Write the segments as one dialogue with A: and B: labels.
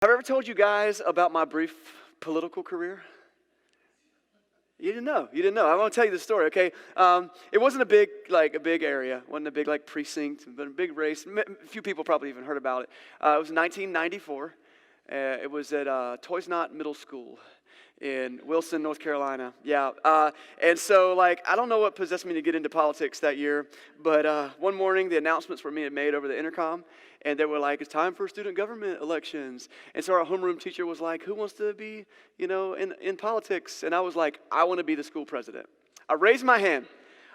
A: Have I ever told you guys about my brief political career? You didn't know. You didn't know. I want to tell you the story, okay? It wasn't a big area. It wasn't a big, precinct, but a big race. A few people probably even heard about it. It was 1994. It was at Toys Not Middle School in Wilson, North Carolina. Yeah. And so, I don't know what possessed me to get into politics that year, but one morning the announcements were being made over the intercom, and they were like, it's time for student government elections. And so our homeroom teacher was like, who wants to be, in politics? And I was like, I want to be the school president. I raised my hand.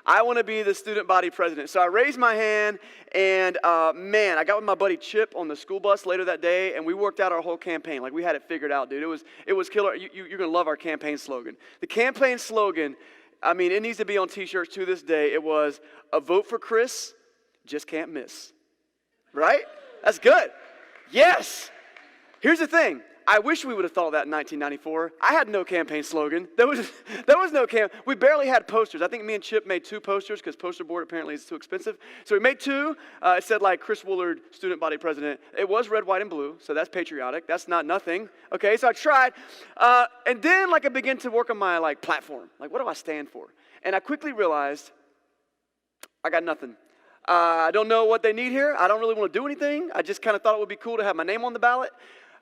A: I want to be the student body president. So I raised my hand, and I got with my buddy Chip on the school bus later that day, and we worked out our whole campaign. We had it figured out, dude. It was killer. You're going to love our campaign slogan. The campaign slogan, it needs to be on t-shirts to this day. It was, a vote for Chris, just can't miss. Right? That's good. Yes. Here's the thing. I wish we would have thought of that in 1994. I had no campaign slogan. There was no we barely had posters. I think me and Chip made 2 posters because poster board apparently is too expensive. So we made 2. It said Chris Woolard, student body president. It was red, white, and blue, so that's patriotic. That's not nothing. Okay, so I tried. And then I began to work on my platform. What do I stand for? And I quickly realized I got nothing. I don't know what they need here. I don't really want to do anything. I just kind of thought it would be cool to have my name on the ballot.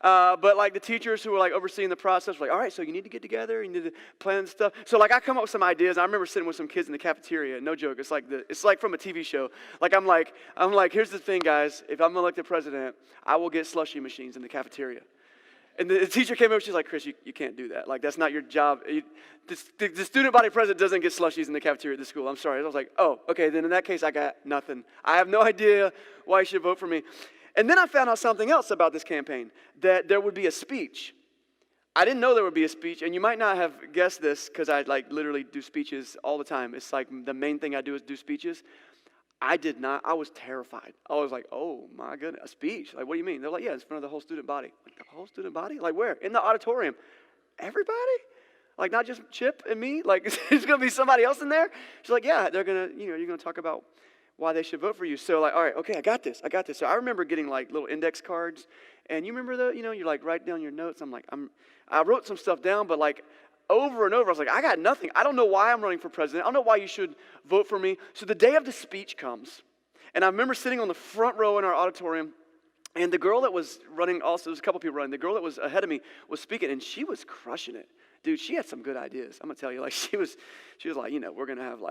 A: But the teachers who were overseeing the process were all right, so you need to get together, you need to plan stuff. So I come up with some ideas. I remember sitting with some kids in the cafeteria. No joke. It's like from a TV show. I'm like, here's the thing, guys. If I'm elected president, I will get slushy machines in the cafeteria. And the teacher came over. She's like, Chris, you can't do that. That's not your job. The student body president doesn't get slushies in the cafeteria at the school. I'm sorry. I was like, oh, okay. Then in that case, I got nothing. I have no idea why you should vote for me. And then I found out something else about this campaign, that there would be a speech. I didn't know there would be a speech, and you might not have guessed this because I literally do speeches all the time. It's the main thing I do is do speeches. I did not. I was terrified. I was like, oh my goodness, a speech? What do you mean? They're like, yeah, it's in front of the whole student body. The whole student body? Where? In the auditorium. Everybody? Not just Chip and me? There's going to be somebody else in there? She's like, yeah, they're going to, you're going to talk about why they should vote for you. So all right, okay, I got this. So I remember getting little index cards, and you remember you write down your notes. I wrote some stuff down, but over and over, I was like, I got nothing. I don't know why I'm running for president. I don't know why you should vote for me. So the day of the speech comes, and I remember sitting on the front row in our auditorium, and the girl that was running also, there was a couple people running, the girl that was ahead of me was speaking, and she was crushing it. Dude, she had some good ideas. I'm going to tell you, she was like, we're going to have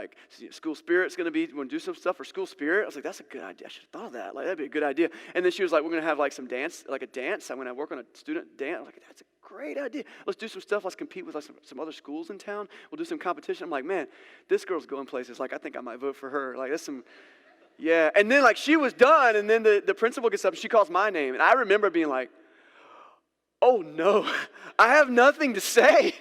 A: school spirit's going to be, we're going to do some stuff for school spirit. I was like, that's a good idea. I should have thought of that. That'd be a good idea. And then she was like, we're going to have some dance, a dance. I'm going to work on a student dance. I was like, that's a great idea. Let's do some stuff. Let's compete with some other schools in town. We'll do some competition. I'm like, man, this girl's going places. I think I might vote for her. That's some, yeah. And then she was done, and then the principal gets up and she calls my name. And I remember being like, oh no, I have nothing to say.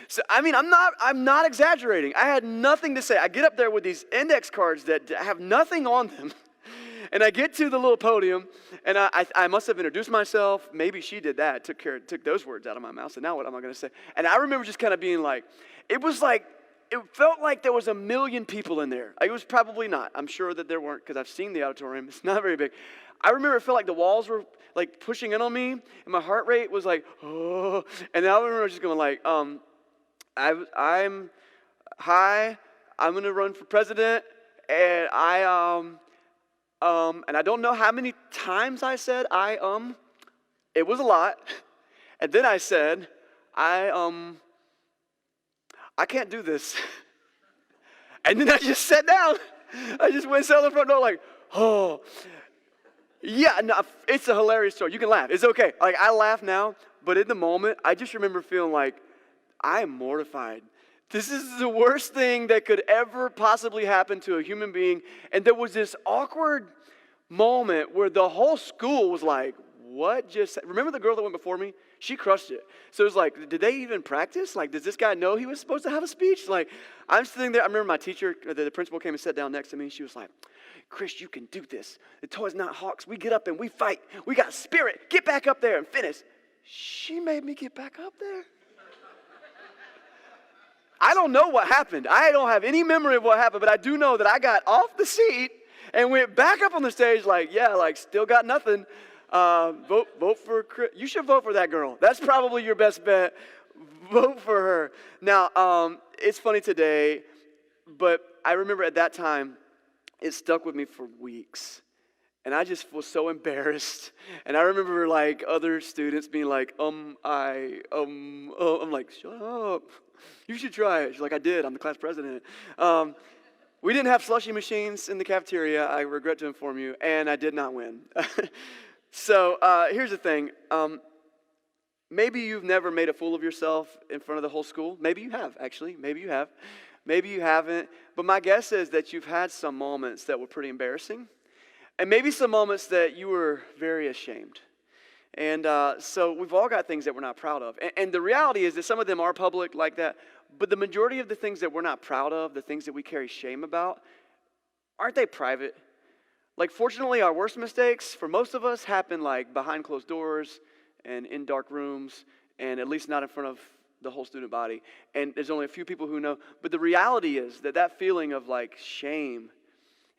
A: So, I'm not exaggerating. I had nothing to say. I get up there with these index cards that have nothing on them. And I get to the little podium, and I must have introduced myself. Maybe she did that, took those words out of my mouth. So now what am I going to say? And I remember just kind of being it felt like there was a million people in there. It was probably not. I'm sure that there weren't because I've seen the auditorium. It's not very big. I remember it felt like the walls were pushing in on me, and my heart rate was oh. And I remember just going I'm going to run for president, and and I don't know how many times I said it was a lot. And then I said, I can't do this. And then I just sat down. I just went and sat on the front door oh. Yeah, no, it's a hilarious story. You can laugh. It's okay. I laugh now, but in the moment, I just remember feeling I am mortified. This is the worst thing that could ever possibly happen to a human being. And there was this awkward moment where the whole school was like, what just, remember the girl that went before me? She crushed it. So it was did they even practice? Does this guy know he was supposed to have a speech? I'm sitting there. I remember my teacher, the principal came and sat down next to me. She was like, Chris, you can do this. The Toys Not Hawks. We get up and we fight. We got spirit. Get back up there and finish. She made me get back up there. I don't know what happened. I don't have any memory of what happened, but I do know that I got off the seat and went back up on the stage still got nothing. Vote for Chris. You should vote for that girl. That's probably your best bet. Vote for her. Now, it's funny today, but I remember at that time, it stuck with me for weeks. And I just was so embarrassed. And I remember like other students being like, I'm like, shut up. You should try it. She's like, I did. I'm the class president. We didn't have slushy machines in the cafeteria, I regret to inform you, and I did not win. So here's the thing. Maybe you've never made a fool of yourself in front of the whole school. Maybe you have, actually. Maybe you have. Maybe you haven't. But my guess is that you've had some moments that were pretty embarrassing. And maybe some moments that you were very ashamed. And so we've all got things that we're not proud of. And the reality is that some of them are public like that. But the majority of the things that we're not proud of, the things that we carry shame about, aren't they private? Like, fortunately, our worst mistakes, for most of us, happen like behind closed doors and in dark rooms, and at least not in front of the whole student body. And there's only a few people who know. But the reality is that feeling of like shame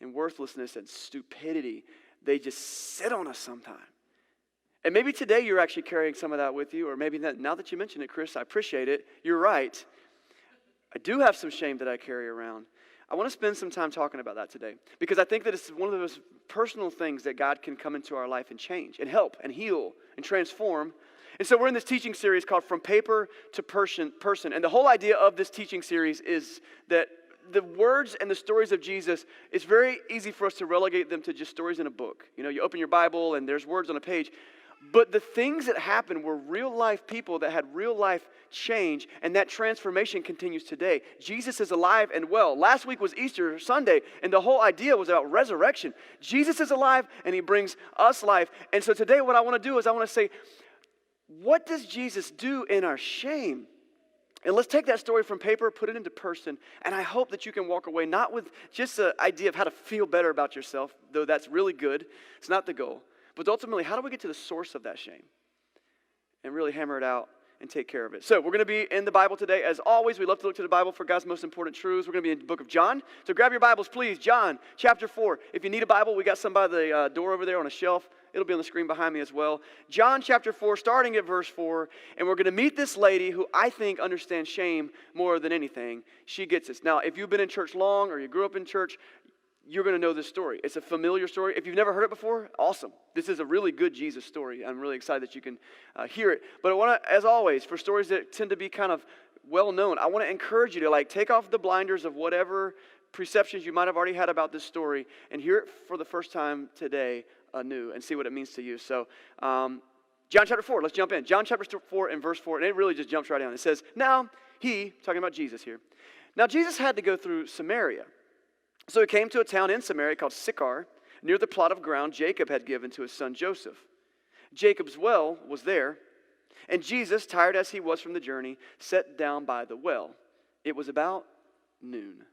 A: and worthlessness and stupidity, they just sit on us sometimes. And maybe today you're actually carrying some of that with you, or maybe now that you mention it, Chris, I appreciate it. You're right. I do have some shame that I carry around. I want to spend some time talking about that today, because I think that it's one of those personal things that God can come into our life and change and help and heal and transform. And so we're in this teaching series called From Paper to Person. And the whole idea of this teaching series is that the words and the stories of Jesus, it's very easy for us to relegate them to just stories in a book. You know, you open your Bible and there's words on a page. But the things that happened were real life people that had real life change, and that transformation continues today. Jesus is alive and well. Last week was Easter Sunday, and the whole idea was about resurrection. Jesus is alive, and he brings us life. And so today what I want to do is I want to say, what does Jesus do in our shame? And let's take that story from paper, put it into person, and I hope that you can walk away not with just an idea of how to feel better about yourself, though that's really good. It's not the goal. But ultimately, how do we get to the source of that shame and really hammer it out and take care of it? So we're going to be in the Bible today. As always, we love to look to the Bible for God's most important truths. We're going to be in the book of John. So grab your Bibles, please. John chapter 4. If you need a Bible, we got some by the door over there on a shelf. It'll be on the screen behind me as well. John chapter 4, starting at verse 4. And we're going to meet this lady who I think understands shame more than anything. She gets this. Now, if you've been in church long or you grew up in church, you're going to know this story. It's a familiar story. If you've never heard it before, awesome. This is a really good Jesus story. I'm really excited that you can hear it. But I want to, as always, for stories that tend to be kind of well-known, I want to encourage you to take off the blinders of whatever perceptions you might have already had about this story and hear it for the first time today anew and see what it means to you. So, John chapter 4, let's jump in. John chapter 4 and verse 4, and it really just jumps right down. It says, now he, talking about Jesus here, now Jesus had to go through Samaria. So he came to a town in Samaria called Sychar, near the plot of ground Jacob had given to his son Joseph. Jacob's well was there, and Jesus, tired as he was from the journey, sat down by the well. It was about noon.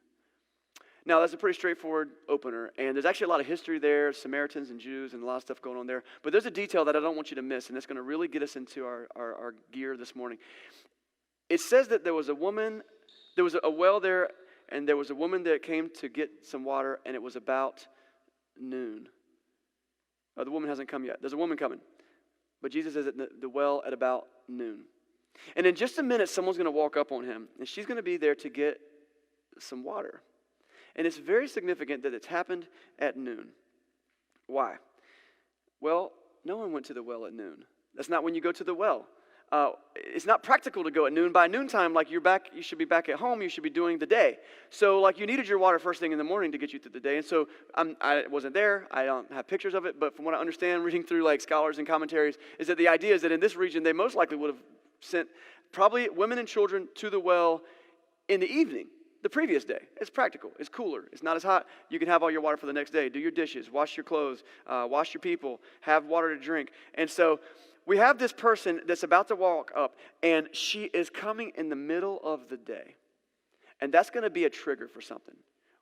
A: Now, that's a pretty straightforward opener, and there's actually a lot of history there, Samaritans and Jews and a lot of stuff going on there. But there's a detail that I don't want you to miss, and it's going to really get us into our gear this morning. It says that there was a well there, and there was a woman that came to get some water, and it was about noon. Oh, the woman hasn't come yet. There's a woman coming. But Jesus is at the well at about noon. And in just a minute, someone's going to walk up on him, and she's going to be there to get some water. And it's very significant that it's happened at noon. Why? Well, no one went to the well at noon. That's not when you go to the well. It's not practical to go at noon. By noontime, you should be back at home. You should be doing the day. So, you needed your water first thing in the morning to get you through the day. And so, I wasn't there. I don't have pictures of it. But from what I understand, reading through scholars and commentaries, is that the idea is that in this region, they most likely would have sent probably women and children to the well in the evening, the previous day. It's practical. It's cooler. It's not as hot. You can have all your water for the next day. Do your dishes. Wash your clothes. Wash your people. Have water to drink. And so, we have this person that's about to walk up, and she is coming in the middle of the day. And that's going to be a trigger for something.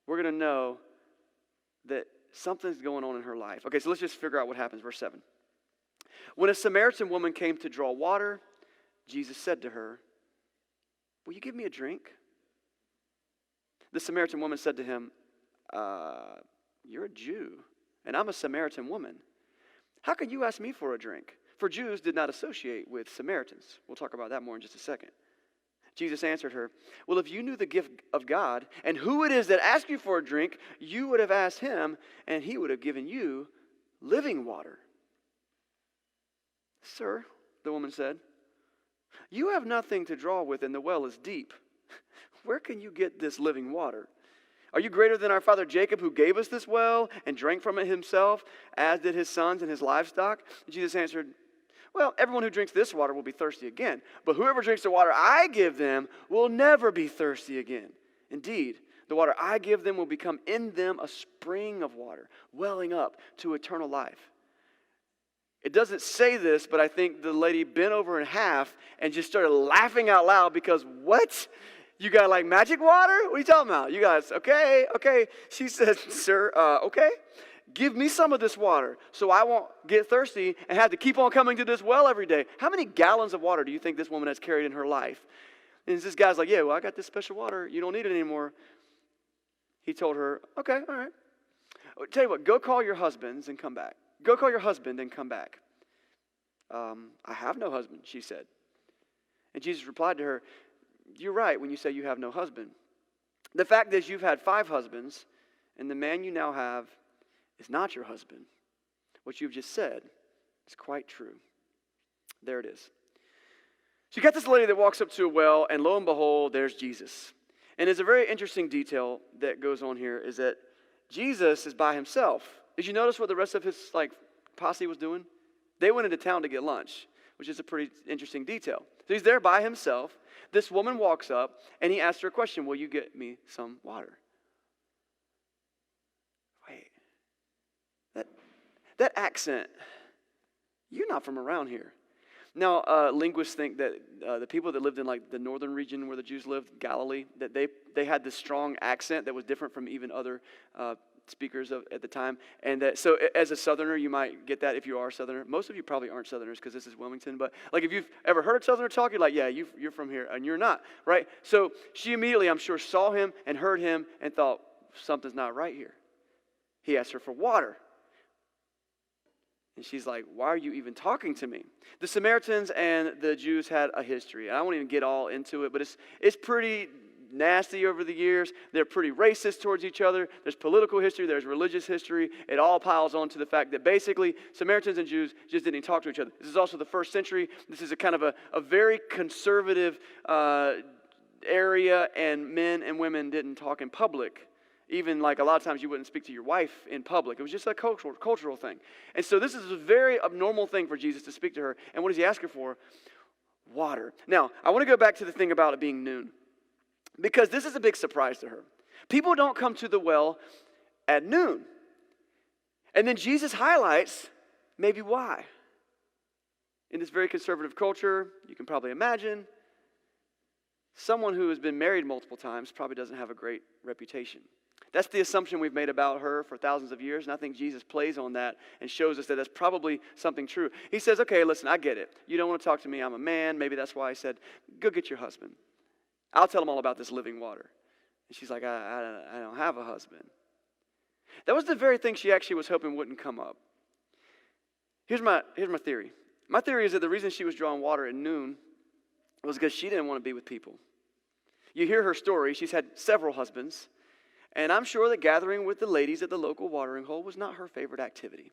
A: We're going to know that something's going on in her life. Okay, so let's just figure out what happens. Verse 7. When a Samaritan woman came to draw water, Jesus said to her, will you give me a drink? The Samaritan woman said to him, you're a Jew, and I'm a Samaritan woman. how could you ask me for a drink? For Jews did not associate with Samaritans. We'll talk about that more in just a second. Jesus answered her, well, if you knew the gift of God and who it is that asked you for a drink, you would have asked him, and he would have given you living water. Sir, the woman said, you have nothing to draw with, and the well is deep. Where can you get this living water? Are you greater than our father Jacob, who gave us this well and drank from it himself, as did his sons and his livestock? And Jesus answered, well, everyone who drinks this water will be thirsty again, but whoever drinks the water I give them will never be thirsty again. Indeed, the water I give them will become in them a spring of water, welling up to eternal life. It doesn't say this, but I think the lady bent over in half and just started laughing out loud because, what? You got like magic water? What are you talking about? You guys, okay. She said, sir, okay. Give me some of this water so I won't get thirsty and have to keep on coming to this well every day. How many gallons of water do you think this woman has carried in her life? And this guy's like, yeah, well, I got this special water. You don't need it anymore. He told her, okay, all right. I'll tell you what, go call your husbands and come back. Go call your husband and come back. I have no husband, she said. And Jesus replied to her, you're right when you say you have no husband. The fact is you've had 5 husbands, and the man you now have is not your husband. What you've just said is quite true. There it is. So you got this lady that walks up to a well, and lo and behold, there's Jesus. And there's a very interesting detail that goes on here is that Jesus is by himself. Did you notice what the rest of his posse was doing? They went into town to get lunch, which is a pretty interesting detail. So he's there by himself. This woman walks up, and he asks her a question, will you get me some water? Wait. That accent, you're not from around here. Now, linguists think that the people that lived in the northern region where the Jews lived, Galilee, that they had this strong accent that was different from even other speakers at the time. And that, so as a southerner, you might get that if you are a southerner. Most of you probably aren't southerners because this is Wilmington. But if you've ever heard a southerner talk, you're like, yeah, you're from here. And you're not, right? So she immediately, I'm sure, saw him and heard him and thought, something's not right here. He asked her for water. And she's like, why are you even talking to me? The Samaritans and the Jews had a history. And I won't even get all into it, but it's pretty nasty over the years. They're pretty racist towards each other. There's political history. There's religious history. It all piles on to the fact that basically Samaritans and Jews just didn't talk to each other. This is also the first century. This is a kind of a very conservative area, and men and women didn't talk in public. Even a lot of times you wouldn't speak to your wife in public. It was just a cultural thing. And so this is a very abnormal thing for Jesus to speak to her. And what does he ask her for? Water. Now, I want to go back to the thing about it being noon, because this is a big surprise to her. People don't come to the well at noon. And then Jesus highlights maybe why. In this very conservative culture, you can probably imagine, someone who has been married multiple times probably doesn't have a great reputation. That's the assumption we've made about her for thousands of years, and I think Jesus plays on that and shows us that that's probably something true. He says, okay, listen, I get it. You don't want to talk to me. I'm a man. Maybe that's why I said, go get your husband. I'll tell him all about this living water. And she's like, I don't have a husband. That was the very thing she actually was hoping wouldn't come up. Here's my theory. My theory is that the reason she was drawing water at noon was because she didn't want to be with people. You hear her story. She's had several husbands. And I'm sure that gathering with the ladies at the local watering hole was not her favorite activity.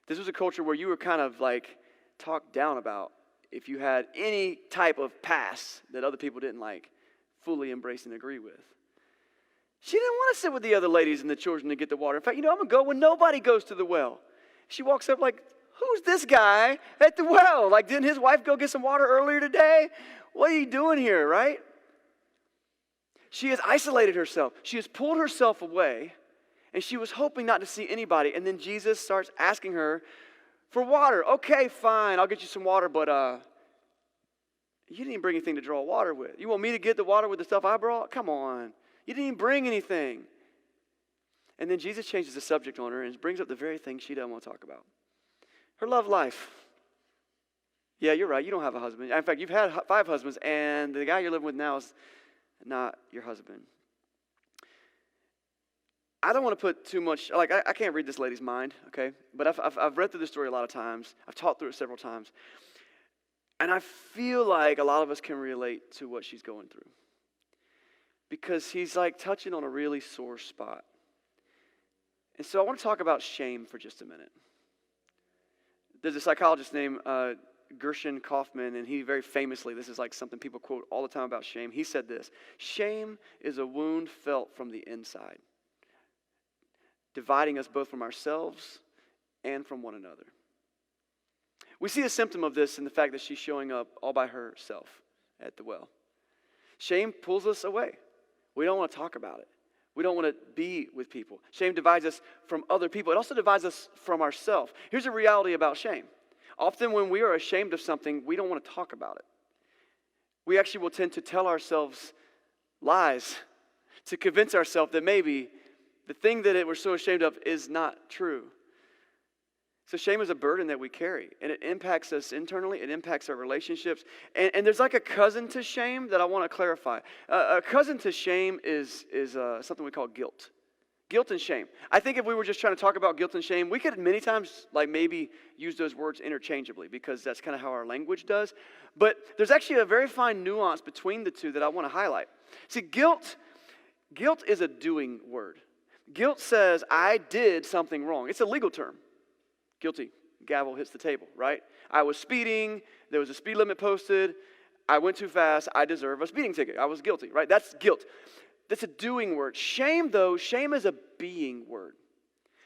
A: This was a culture where you were kind of talked down about if you had any type of pass that other people didn't fully embrace and agree with. She didn't want to sit with the other ladies and the children to get the water. In fact, I'm going to go when nobody goes to the well. She walks up who's this guy at the well? Didn't his wife go get some water earlier today? What are you doing here, right? She has isolated herself. She has pulled herself away, and she was hoping not to see anybody. And then Jesus starts asking her for water. Okay, fine, I'll get you some water, but you didn't even bring anything to draw water with. You want me to get the water with the stuff I brought? Come on. You didn't even bring anything. And then Jesus changes the subject on her and brings up the very thing she doesn't want to talk about. Her love life. Yeah, you're right. You don't have a husband. In fact, you've had 5 husbands, and the guy you're living with now is not your husband. I don't want to put too much, like, I can't read this lady's mind, okay? But I've read through the story a lot of times. I've taught through it several times. And I feel like a lot of us can relate to what she's going through. Because he's like touching on a really sore spot. And so I want to talk about shame for just a minute. There's a psychologist named Gershon Kaufman, and he very famously, this is like something people quote all the time about shame. He said this: shame is a wound felt from the inside, dividing us both from ourselves and from one another. We see a symptom of this in the fact that she's showing up all by herself at the well. Shame pulls us away. We don't want to talk about it. We don't want to be with people. Shame divides us from other people. It also divides us from ourselves. Here's a reality about shame. Often when we are ashamed of something, we don't want to talk about it. We actually will tend to tell ourselves lies to convince ourselves that maybe the thing that we're so ashamed of is not true. So shame is a burden that we carry, and it impacts us internally. It impacts our relationships. And there's like a cousin to shame that I want to clarify. A cousin to shame is something we call guilt. Guilt and shame. I think if we were just trying to talk about guilt and shame, we could many times like maybe use those words interchangeably because that's kind of how our language does. But there's actually a very fine nuance between the two that I want to highlight. See, guilt is a doing word. Guilt says, I did something wrong. It's a legal term. Guilty. Gavel hits the table, right? I was speeding. There was a speed limit posted. I went too fast. I deserve a speeding ticket. I was guilty, right? That's guilt. That's a doing word. Shame, though, shame is a being word.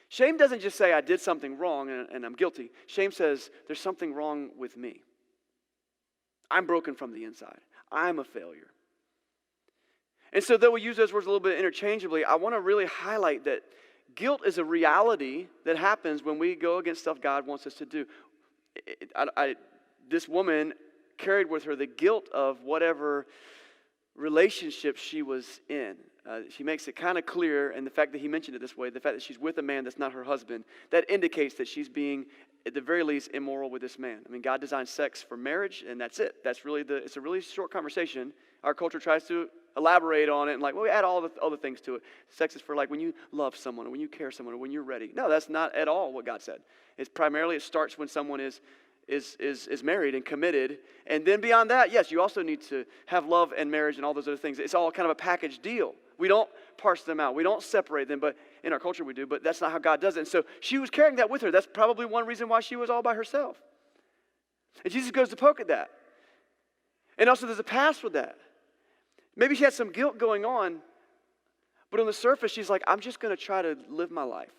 A: Shame doesn't just say I did something wrong and I'm guilty. Shame says there's something wrong with me. I'm broken from the inside. I'm a failure. And so though we use those words a little bit interchangeably, I want to really highlight that guilt is a reality that happens when we go against stuff God wants us to do. This woman carried with her the guilt of whatever relationship she was in. She makes it kind of clear, and the fact that he mentioned it this way, the fact that she's with a man that's not her husband, that indicates that she's being, at the very least, immoral with this man. I mean, God designed sex for marriage, and that's it. It's a really short conversation. Our culture tries to elaborate on it and like, well, we add all the other things to it. Sex is for like when you love someone or when you care someone or when you're ready. No, that's not at all what God said. It's primarily, it starts when someone is married and committed. And then beyond that, yes, you also need to have love and marriage and all those other things. It's all kind of a package deal. We don't parse them out. We don't separate them, but in our culture we do, but that's not how God does it. And so she was carrying that with her. That's probably one reason why she was all by herself. And Jesus goes to poke at that. And also there's a past with that. Maybe she had some guilt going on, but on the surface, she's like, I'm just going to try to live my life.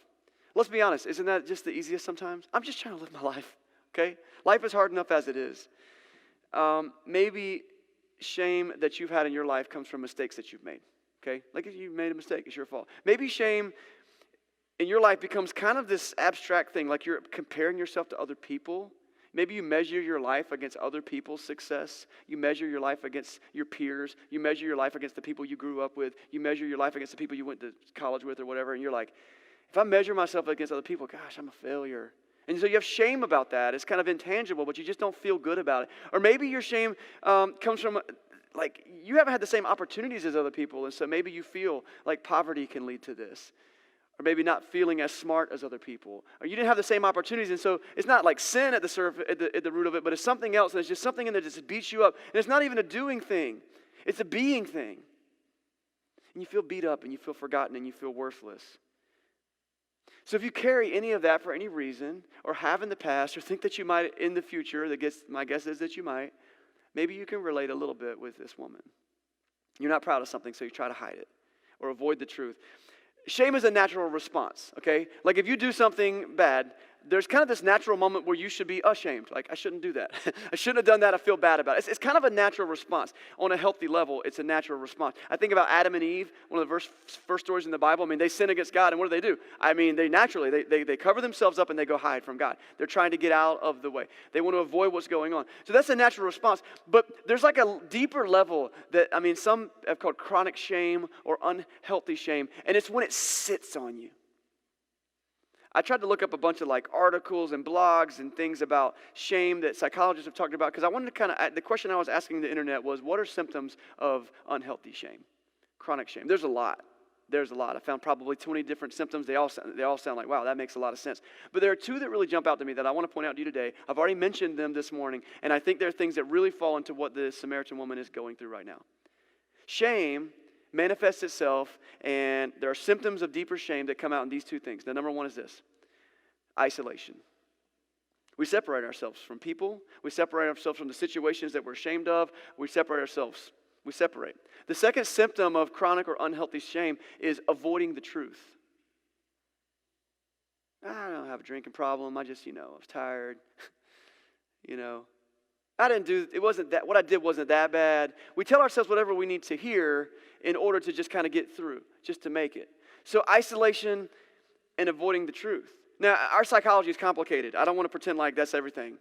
A: Let's be honest, isn't that just the easiest sometimes? I'm just trying to live my life, okay? Life is hard enough as it is. Maybe shame that you've had in your life comes from mistakes that you've made, okay? Like if you made a mistake, it's your fault. Maybe shame in your life becomes kind of this abstract thing, like you're comparing yourself to other people. Maybe you measure your life against other people's success. You measure your life against your peers. You measure your life against the people you grew up with. You measure your life against the people you went to college with or whatever. And you're like, if I measure myself against other people, gosh, I'm a failure. And so you have shame about that. It's kind of intangible, but you just don't feel good about it. Or maybe your shame comes from, like, you haven't had the same opportunities as other people. And so maybe you feel like poverty can lead to this. Or maybe not feeling as smart as other people. Or you didn't have the same opportunities, and so it's not like sin at the surface, at the root of it, but it's something else, and it's just something in there that just beats you up. And it's not even a doing thing. It's a being thing. And you feel beat up, and you feel forgotten, and you feel worthless. So if you carry any of that for any reason, or have in the past, or think that you might in the future, my guess is that you might, maybe you can relate a little bit with this woman. You're not proud of something, so you try to hide it, or avoid the truth. Shame is a natural response, okay? Like if you do something bad, there's kind of this natural moment where you should be ashamed. Like, I shouldn't do that. I shouldn't have done that. I feel bad about it. It's kind of a natural response. On a healthy level, it's a natural response. I think about Adam and Eve, one of the first stories in the Bible. I mean, they sin against God, and what do? I mean, they naturally, they cover themselves up and they go hide from God. They're trying to get out of the way. They want to avoid what's going on. So that's a natural response. But there's like a deeper level that, I mean, some have called chronic shame or unhealthy shame, and it's when it sits on you. I tried to look up a bunch of like articles and blogs and things about shame that psychologists have talked about because I wanted to kind of, the question I was asking the internet was, what are symptoms of unhealthy shame, chronic shame? There's a lot. There's a lot. I found probably 20 different symptoms. They all sound like, wow, that makes a lot of sense. But there are two that really jump out to me that I want to point out to you today. I've already mentioned them this morning, and I think they're things that really fall into what the Samaritan woman is going through right now. Shame manifests itself, and there are symptoms of deeper shame that come out in these two things. Now, number one is this: isolation. We separate ourselves from people. We separate ourselves from the situations that we're ashamed of. We separate ourselves. We separate. The second symptom of chronic or unhealthy shame is avoiding the truth. I don't have a drinking problem. I just, I was tired. What I did wasn't that bad. We tell ourselves whatever we need to hear in order to just kind of get through, just to make it. So isolation and avoiding the truth. Now, our psychology is complicated. I don't want to pretend like that's everything.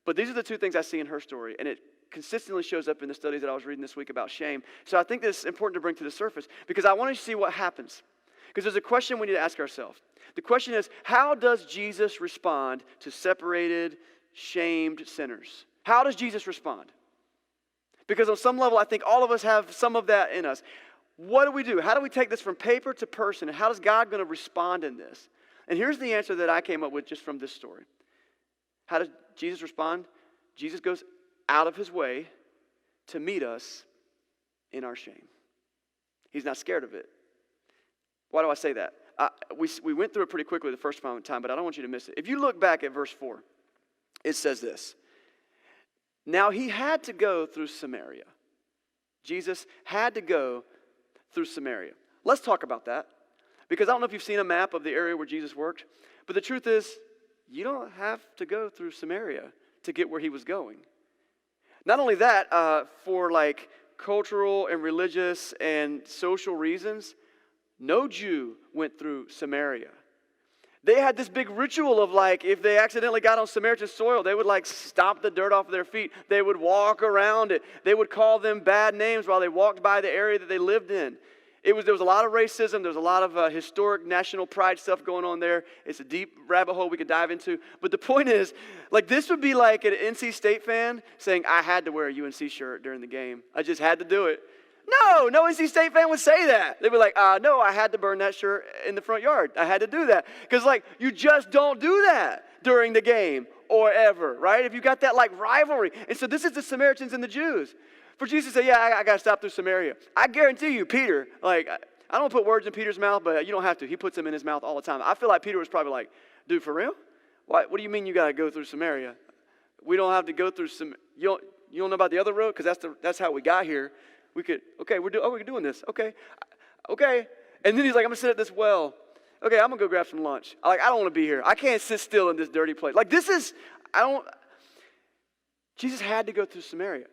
A: But these are the two things I see in her story, and it consistently shows up in the studies that I was reading this week about shame. So I think this is important to bring to the surface because I want you to see what happens. Because there's a question we need to ask ourselves. The question is, how does Jesus respond to separated, shamed sinners? How does Jesus respond? Because on some level, I think all of us have some of that in us. What do? How do we take this from paper to person? And how is God going to respond in this? And here's the answer that I came up with just from this story. How does Jesus respond? Jesus goes out of his way to meet us in our shame. He's not scared of it. Why do I say that? We went through it pretty quickly the first time, but I don't want you to miss it. If you look back at verse 4, it says this: now he had to go through Samaria. Jesus had to go through Samaria. Let's talk about that. Because I don't know if you've seen a map of the area where Jesus worked, but the truth is, you don't have to go through Samaria to get where he was going. Not only that, for cultural and religious and social reasons, no Jew went through Samaria. They had this big ritual of if they accidentally got on Samaritan soil, they would stomp the dirt off their feet. They would walk around it. They would call them bad names while they walked by the area that they lived in. There was a lot of racism. There was a lot of historic national pride stuff going on there. It's a deep rabbit hole we could dive into. But the point is, this would be like an NC State fan saying, I had to wear a UNC shirt during the game. I just had to do it. No NC State fan would say that. They'd be like, no, I had to burn that shirt in the front yard. I had to do that. Because you just don't do that during the game or ever, right? If you got that rivalry. And so this is the Samaritans and the Jews. For Jesus to say, I got to stop through Samaria. I guarantee you, Peter, I don't put words in Peter's mouth, but you don't have to. He puts them in his mouth all the time. I feel like Peter was probably dude, for real? What do you mean you got to go through Samaria? We don't have to go through some. You don't know about the other road? Because that's how we got here. We could, we're doing this. Okay. And then he's like, I'm going to sit at this well. Okay, I'm going to go grab some lunch. I don't want to be here. I can't sit still in this dirty place. Jesus had to go through Samaria.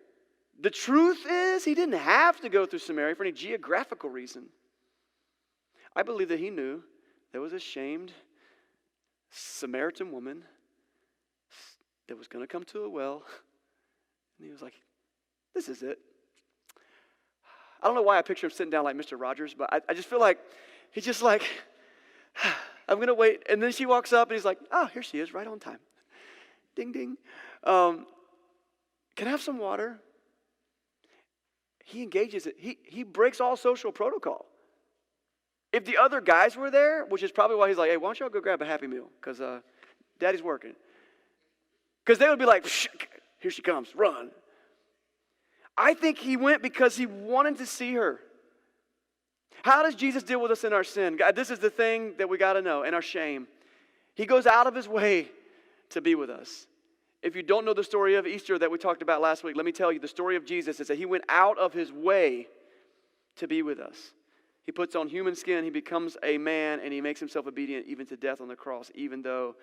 A: The truth is, he didn't have to go through Samaria for any geographical reason. I believe that he knew there was a shamed Samaritan woman that was going to come to a well. And he was like, this is it. I don't know why I picture him sitting down like Mr. Rogers, but I just feel like he's just I'm going to wait. And then she walks up and he's like, oh, here she is, right on time. Ding, ding. Can I have some water? He engages it. He breaks all social protocol. If the other guys were there, which is probably why he's like, hey, why don't y'all go grab a Happy Meal? Because Daddy's working. Because they would be like, here she comes, run. I think he went because he wanted to see her. How does Jesus deal with us in our sin? God, this is the thing that we got to know, in our shame. He goes out of his way to be with us. If you don't know the story of Easter that we talked about last week, let me tell you, the story of Jesus is that he went out of his way to be with us. He puts on human skin, he becomes a man, and he makes himself obedient even to death on the cross, even though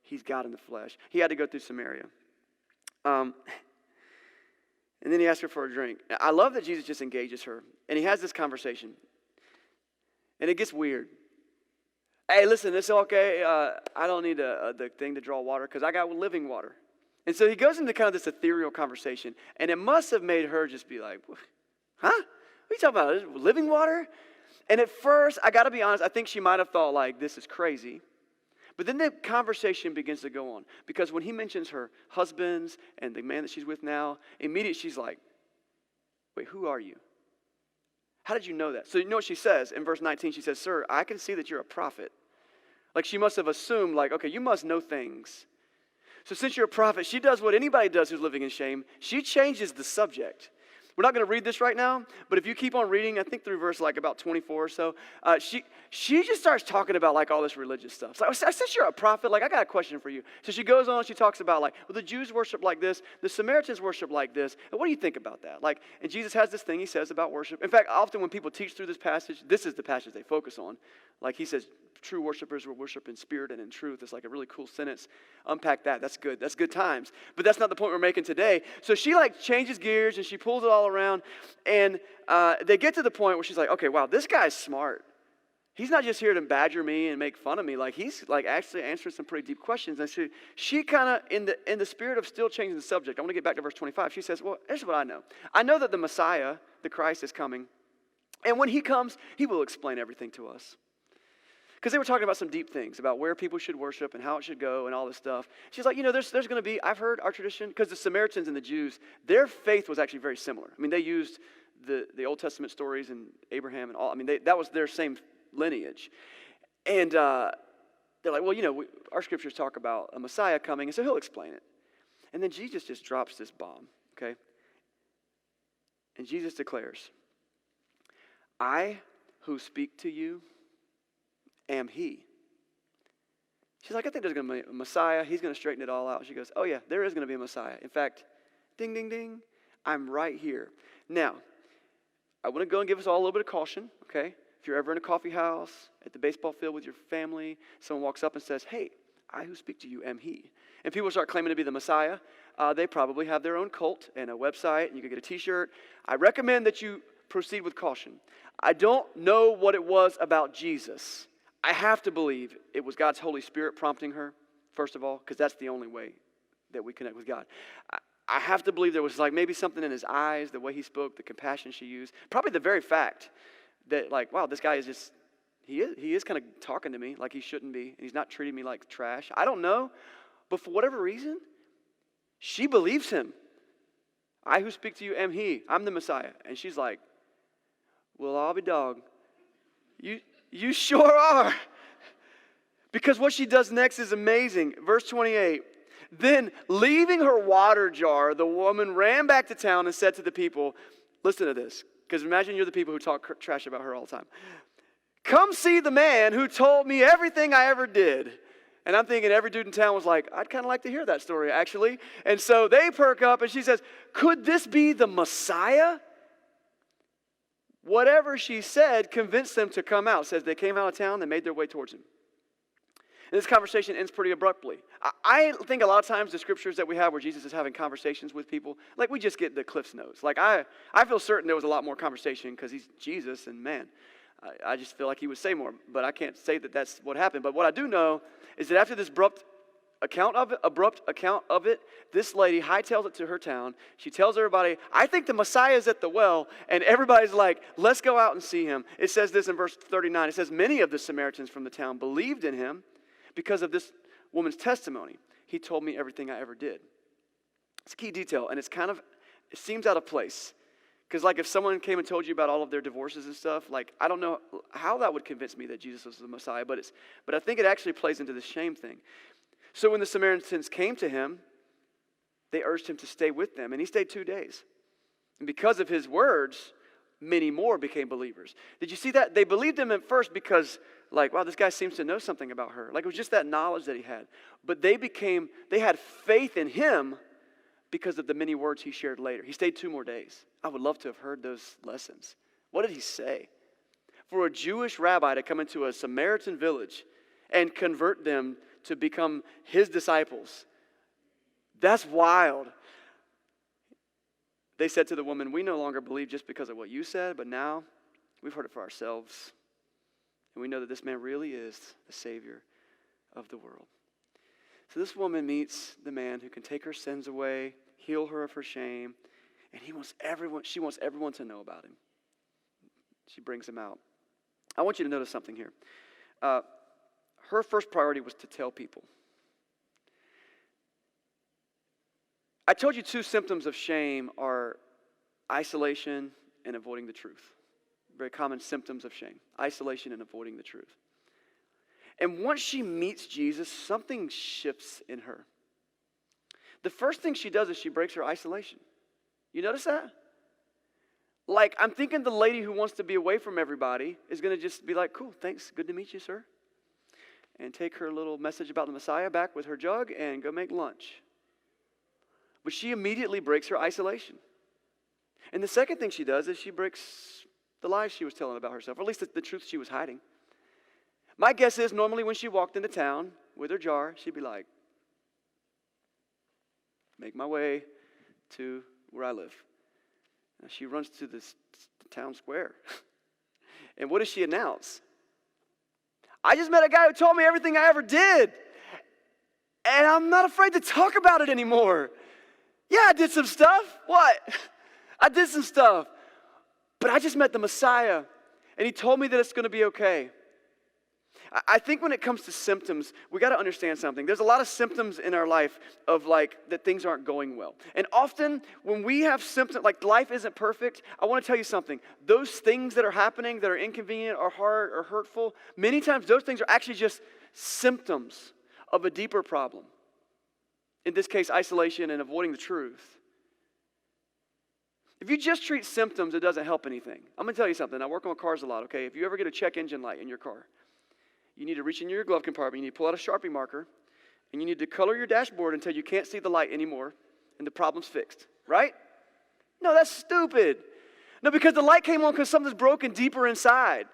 A: he's God in the flesh. He had to go through Samaria. And then he asks her for a drink. I love that Jesus just engages her, and he has this conversation. And it gets weird. Hey, listen, it's okay. I don't need the thing to draw water because I got living water. And so he goes into kind of this ethereal conversation, and it must have made her just be like, huh? What are you talking about? Living water? And at first, I got to be honest, I think she might have thought this is crazy. But then the conversation begins to go on. Because when he mentions her husbands and the man that she's with now, immediately she's like, wait, who are you? How did you know that? So you know what she says in verse 19? She says, sir, I can see that you're a prophet. Like she must have assumed, like, okay, you must know things. So since you're a prophet, she does what anybody does who's living in shame. She changes the subject. We're not going to read this right now, but if you keep on reading, I think through verse like about 24 or so, she just starts talking about like all this religious stuff. So since you're a prophet, like I got a question for you. So she goes on, she talks about like, well, the Jews worship like this, the Samaritans worship like this. And what do you think about that? Like, and Jesus has this thing he says about worship. In fact, often when people teach through this passage, this is the passage they focus on. Like he says, true worshipers will worship in spirit and in truth. It's like a really cool sentence. Unpack that. That's good. That's good times. But that's not the point we're making today. So she like changes gears and she pulls it all around. And they get to the point where she's like, okay, wow, this guy's smart. He's not just here to badger me and make fun of me. Like he's like actually answering some pretty deep questions. And she kind of, in the spirit of still changing the subject, I want to get back to verse 25. She says, well, here's what I know. I know that the Messiah, the Christ, is coming. And when he comes, he will explain everything to us. Because they were talking about some deep things, about where people should worship and how it should go and all this stuff. She's like, there's going to be, I've heard our tradition, because the Samaritans and the Jews, their faith was actually very similar. I mean, they used the Old Testament stories and Abraham and all. I mean, that was their same lineage. And they're like, well, our scriptures talk about a Messiah coming, and so he'll explain it. And then Jesus just drops this bomb, okay? And Jesus declares, I who speak to you am he. She's like, I think there's going to be a Messiah. He's going to straighten it all out. She goes, oh yeah, there is going to be a Messiah. In fact, ding, ding, ding, I'm right here. Now, I want to go and give us all a little bit of caution, okay? If you're ever in a coffee house, at the baseball field with your family, someone walks up and says, hey, I who speak to you am he. And people start claiming to be the Messiah. They probably have their own cult and a website, and you can get a t-shirt. I recommend that you proceed with caution. I don't know what it was about Jesus. I have to believe it was God's Holy Spirit prompting her, first of all, because that's the only way that we connect with God. I have to believe there was like maybe something in his eyes, the way he spoke, the compassion she used. Probably the very fact that like, wow, this guy is just, he is kind of talking to me like he shouldn't be, and he's not treating me like trash. I don't know, but for whatever reason, she believes him. I who speak to you am he. I'm the Messiah. And she's like, well, I'll be dog. You sure are. Because what she does next is amazing. Verse 28. Then, leaving her water jar, the woman ran back to town and said to the people, listen to this, because imagine you're the people who talk trash about her all the time. Come see the man who told me everything I ever did. And I'm thinking every dude in town was like, I'd kind of like to hear that story, actually. And so they perk up and she says, could this be the Messiah? Whatever she said convinced them to come out. It says they came out of town, they made their way towards him. And this conversation ends pretty abruptly. I think a lot of times the scriptures that we have where Jesus is having conversations with people, like we just get the Cliff's Notes. Like I feel certain there was a lot more conversation because he's Jesus and man, I just feel like he would say more, but I can't say that that's what happened. But what I do know is that after this abrupt account of it, this lady hightails it to her town. She tells everybody, I think the Messiah is at the well, and everybody's like, let's go out and see him. It says this in verse 39. It says, many of the Samaritans from the town believed in him because of this woman's testimony. He told me everything I ever did. It's a key detail, and it seems out of place. Because like if someone came and told you about all of their divorces and stuff, like I don't know how that would convince me that Jesus was the Messiah, but I think it actually plays into this shame thing. So when the Samaritans came to him, they urged him to stay with them, and he stayed 2 days. And because of his words, many more became believers. Did you see that? They believed him at first because, like, wow, this guy seems to know something about her. Like it was just that knowledge that he had. But they had faith in him because of the many words he shared later. He stayed 2 more days. I would love to have heard those lessons. What did he say? For a Jewish rabbi to come into a Samaritan village and convert them to become his disciples, that's wild. They said to the woman, we no longer believe just because of what you said, but now we've heard it for ourselves. And we know that this man really is the Savior of the world. So this woman meets the man who can take her sins away, heal her of her shame, and she wants everyone to know about him. She brings him out. I want you to notice something here. Her first priority was to tell people. I told you 2 symptoms of shame are isolation and avoiding the truth. very common symptoms of shame: isolation and avoiding the truth. And once she meets Jesus, something shifts in her. The first thing she does is she breaks her isolation. You notice that? Like, I'm thinking the lady who wants to be away from everybody is going to just be like, cool, thanks, good to meet you, sir. And take her little message about the Messiah back with her jug and go make lunch. But she immediately breaks her isolation. And the second thing she does is she breaks the lies she was telling about herself, or at least the truth she was hiding. My guess is normally when she walked into town with her jar, she'd be like, make my way to where I live. And she runs to the town square. And what does she announce? I just met a guy who told me everything I ever did. And I'm not afraid to talk about it anymore. Yeah, I did some stuff. What? I did some stuff. But I just met the Messiah. And he told me that it's going to be okay. I think when it comes to symptoms, we got to understand something. There's a lot of symptoms in our life of like that things aren't going well. And often when we have symptoms, like life isn't perfect, I want to tell you something. Those things that are happening that are inconvenient or hard or hurtful, many times those things are actually just symptoms of a deeper problem. In this case, isolation and avoiding the truth. If you just treat symptoms, it doesn't help anything. I'm going to tell you something. I work on cars a lot, okay? If you ever get a check engine light in your car, you need to reach in your glove compartment, you need to pull out a Sharpie marker, and you need to color your dashboard until you can't see the light anymore, and the problem's fixed, right? No, that's stupid. No, because the light came on because something's broken deeper inside.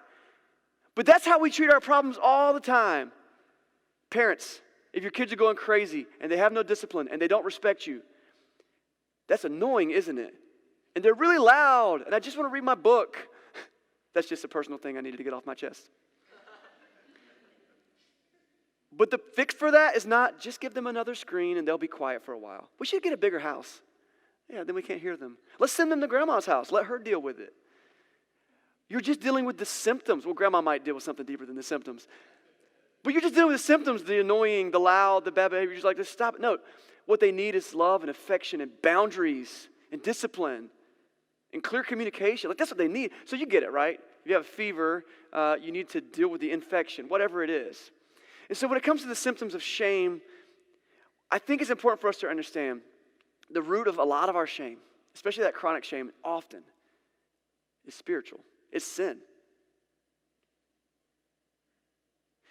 A: But that's how we treat our problems all the time. Parents, if your kids are going crazy, and they have no discipline, and they don't respect you, that's annoying, isn't it? And they're really loud, and I just want to read my book. That's just a personal thing I needed to get off my chest. But the fix for that is not just give them another screen and they'll be quiet for a while. We should get a bigger house. Yeah, then we can't hear them. Let's send them to grandma's house. Let her deal with it. You're just dealing with the symptoms. Well, grandma might deal with something deeper than the symptoms. But you're just dealing with the symptoms, the annoying, the loud, the bad behavior. You're just like, just stop it. No, what they need is love and affection and boundaries and discipline and clear communication. Like, that's what they need. So you get it, right? If you have a fever, you need to deal with the infection, whatever it is. And so when it comes to the symptoms of shame, I think it's important for us to understand the root of a lot of our shame, especially that chronic shame, often is spiritual. It's sin.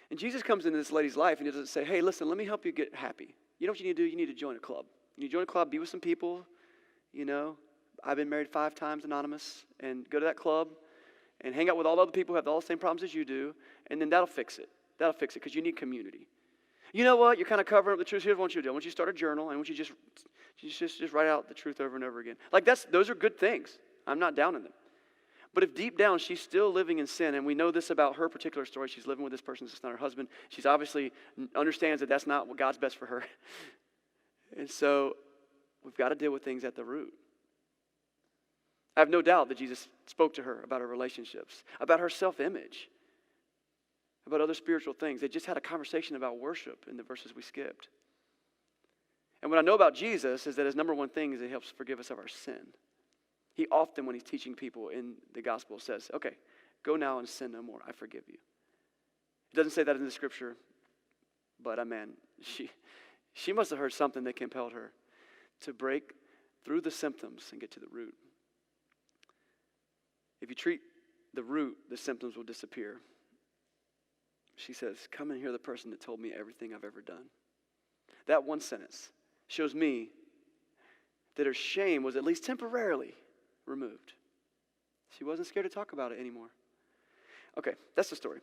A: And Jesus comes into this lady's life and he doesn't say, hey, listen, let me help you get happy. You know what you need to do? You need to join a club. You need to join a club, be with some people, you know. I've been married 5 times, anonymous, and go to that club and hang out with all the other people who have all the same problems as you do, and then that'll fix it. That'll fix it because you need community. You know what? You're kind of covering up the truth. Here's what I want you to do. I want you to start a journal, and I want you to just write out the truth over and over again. Like those are good things. I'm not down in them. But if deep down she's still living in sin, and we know this about her particular story, she's living with this person, it's not her husband. She's obviously understands that that's not what God's best for her. And so we've got to deal with things at the root. I have no doubt that Jesus spoke to her about her relationships, about her self-image, about other spiritual things. They just had a conversation about worship in the verses we skipped. And what I know about Jesus is that his number one thing is he helps forgive us of our sin. He often, when he's teaching people in the gospel, says, okay, go now and sin no more. I forgive you. It doesn't say that in the scripture, but man, she must have heard something that compelled her to break through the symptoms and get to the root. If you treat the root, the symptoms will disappear. She says, come and hear the person that told me everything I've ever done. That one sentence shows me that her shame was at least temporarily removed. She wasn't scared to talk about it anymore. Okay, that's the story.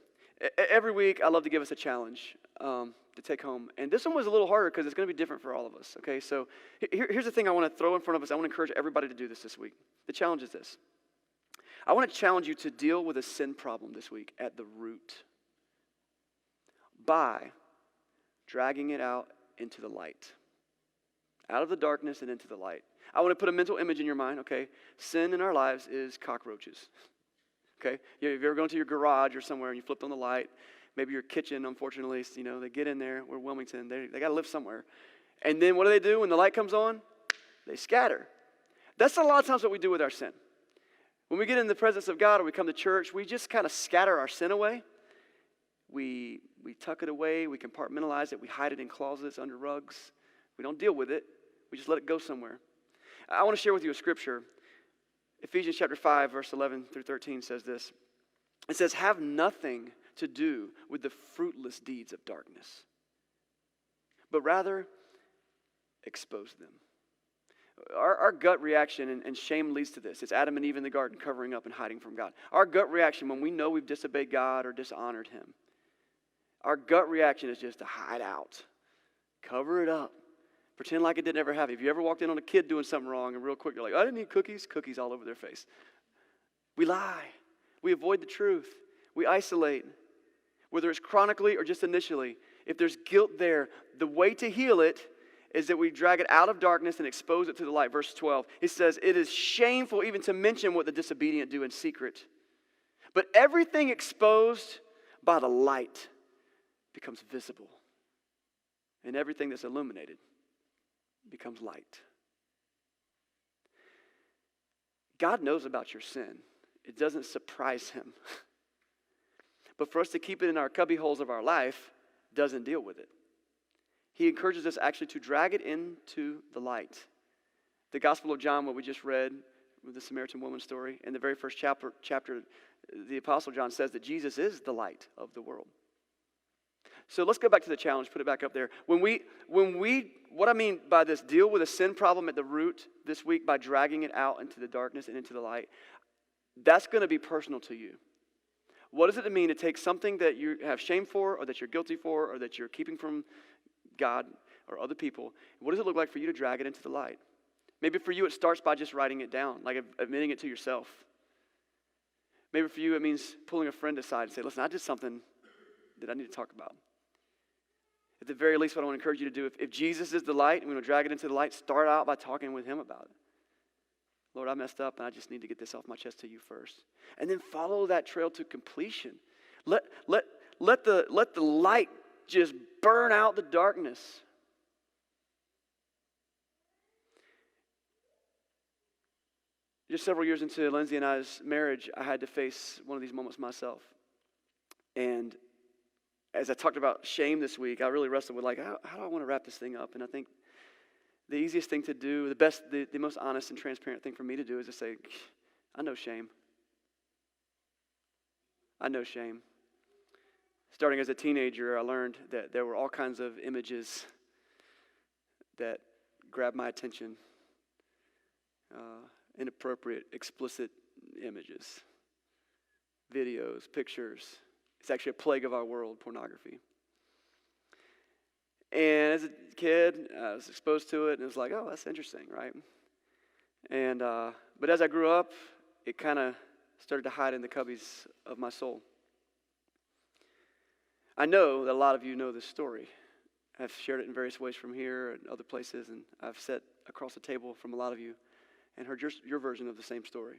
A: Every week, I love to give us a challenge to take home. And this one was a little harder because it's going to be different for all of us. Okay, so here's the thing I want to throw in front of us. I want to encourage everybody to do this week. The challenge is this. I want to challenge you to deal with a sin problem this week at the root by dragging it out into the light. Out of the darkness and into the light. I want to put a mental image in your mind, okay? Sin in our lives is cockroaches. Okay? If you ever gone to your garage or somewhere and you flipped on the light, maybe your kitchen, unfortunately, they get in there. We're Wilmington. They got to live somewhere. And then what do when the light comes on? They scatter. That's a lot of times what we do with our sin. When we get in the presence of God or we come to church, we just kind of scatter our sin away. We tuck it away. We compartmentalize it. We hide it in closets, under rugs. We don't deal with it. We just let it go somewhere. I want to share with you a scripture. Ephesians chapter 5, verse 11 through 13 says this. It says, have nothing to do with the fruitless deeds of darkness, but rather expose them. Our gut reaction, and shame leads to this. It's Adam and Eve in the garden covering up and hiding from God. Our gut reaction when we know we've disobeyed God or dishonored him, our gut reaction is just to hide out, cover it up, pretend like it didn't ever happen. If you ever walked in on a kid doing something wrong and real quick you're like, I didn't eat cookies, cookies all over their face. We lie. We avoid the truth. We isolate. Whether it's chronically or just initially, if there's guilt there, the way to heal it is that we drag it out of darkness and expose it to the light. Verse 12, it says, it is shameful even to mention what the disobedient do in secret. But everything exposed by the light becomes visible. And everything that's illuminated becomes light. God knows about your sin. It doesn't surprise him. But for us to keep it in our cubby holes of our life doesn't deal with it. He encourages us actually to drag it into the light. The Gospel of John, what we just read with the Samaritan woman story, in the very first chapter, the Apostle John says that Jesus is the light of the world. So let's go back to the challenge, put it back up there. What I mean by this, deal with a sin problem at the root this week by dragging it out into the darkness and into the light, that's going to be personal to you. What does it mean to take something that you have shame for, or that you're guilty for, or that you're keeping from God or other people? What does it look like for you to drag it into the light? Maybe for you it starts by just writing it down, like admitting it to yourself. Maybe for you it means pulling a friend aside and say, listen, I did something that I need to talk about. At the very least, what I want to encourage you to do, if Jesus is the light and we want to drag it into the light, start out by talking with him about it. Lord, I messed up and I just need to get this off my chest to you first. And then follow that trail to completion. Let the light just burn out the darkness. Just several years into Lindsay and I's marriage, I had to face one of these moments myself. And as I talked about shame this week, I really wrestled with how do I want to wrap this thing up? And I think the easiest thing to do, the most honest and transparent thing for me to do is to say, I know shame. I know shame. Starting as a teenager, I learned that there were all kinds of images that grabbed my attention. Inappropriate, explicit images, videos, pictures. It's actually a plague of our world, pornography. And as a kid, I was exposed to it, and it was like, oh, that's interesting, right? And but as I grew up, it kind of started to hide in the cubbies of my soul. I know that a lot of you know this story. I've shared it in various ways from here and other places, and I've sat across the table from a lot of you and heard your version of the same story.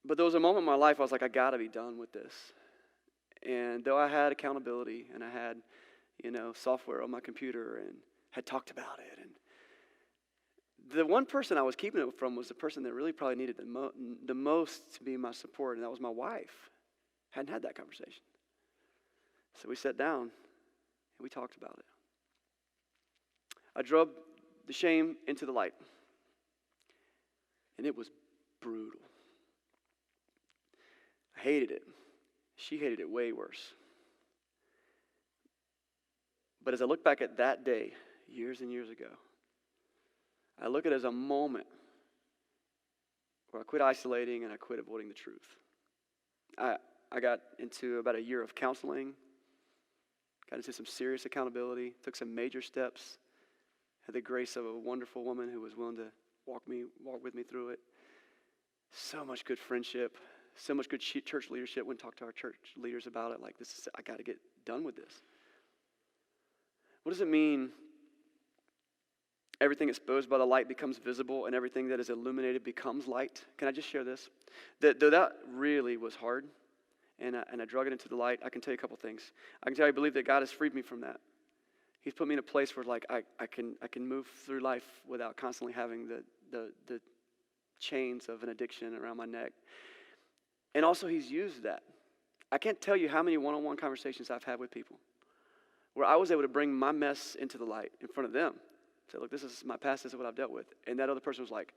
A: But there was a moment in my life I was like, I got to be done with this. And though I had accountability and I had, software on my computer and had talked about it, and the one person I was keeping it from was the person that really probably needed the most to be my support, and that was my wife. Hadn't had that conversation. So we sat down and we talked about it. I drove the shame into the light. And it was brutal. I hated it. She hated it way worse. But as I look back at that day, years and years ago, I look at it as a moment where I quit isolating and I quit avoiding the truth. I got into about a year of counseling, got into some serious accountability, took some major steps, had the grace of a wonderful woman who was willing to walk with me through it. So much good friendship, so much good church leadership. Went and talked to our church leaders about it. I got to get done with this. What does it mean? Everything exposed by the light becomes visible, and everything that is illuminated becomes light. Can I just share this? That really was hard, and I drug it into the light. I can tell you a couple things. I can tell you I believe that God has freed me from that. He's put me in a place where I can move through life without constantly having the chains of an addiction around my neck. And also he's used that. I can't tell you how many one-on-one conversations I've had with people where I was able to bring my mess into the light in front of them. Say, look, this is my past, this is what I've dealt with. And that other person was like,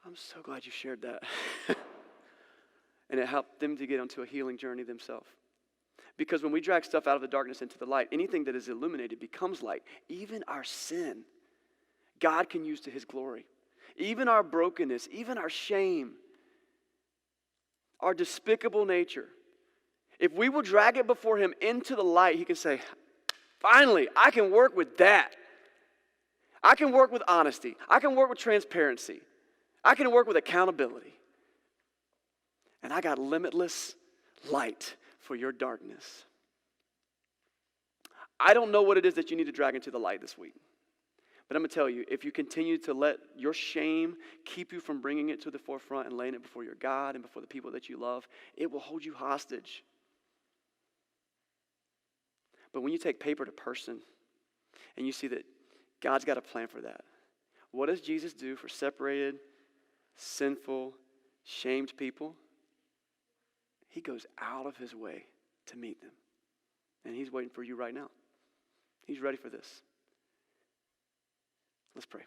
A: I'm so glad you shared that. And it helped them to get onto a healing journey themselves. Because when we drag stuff out of the darkness into the light, anything that is illuminated becomes light. Even our sin, God can use to his glory. Even our brokenness, even our shame, our despicable nature. If we will drag it before him into the light, he can say, finally, I can work with that. I can work with honesty. I can work with transparency. I can work with accountability. And I got limitless light for your darkness. I don't know what it is that you need to drag into the light this week. But I'm going to tell you, if you continue to let your shame keep you from bringing it to the forefront and laying it before your God and before the people that you love, it will hold you hostage. But when you take paper to person and you see that God's got a plan for that, what does Jesus do for separated, sinful, shamed people? He goes out of his way to meet them. And he's waiting for you right now. He's ready for this. Let's pray.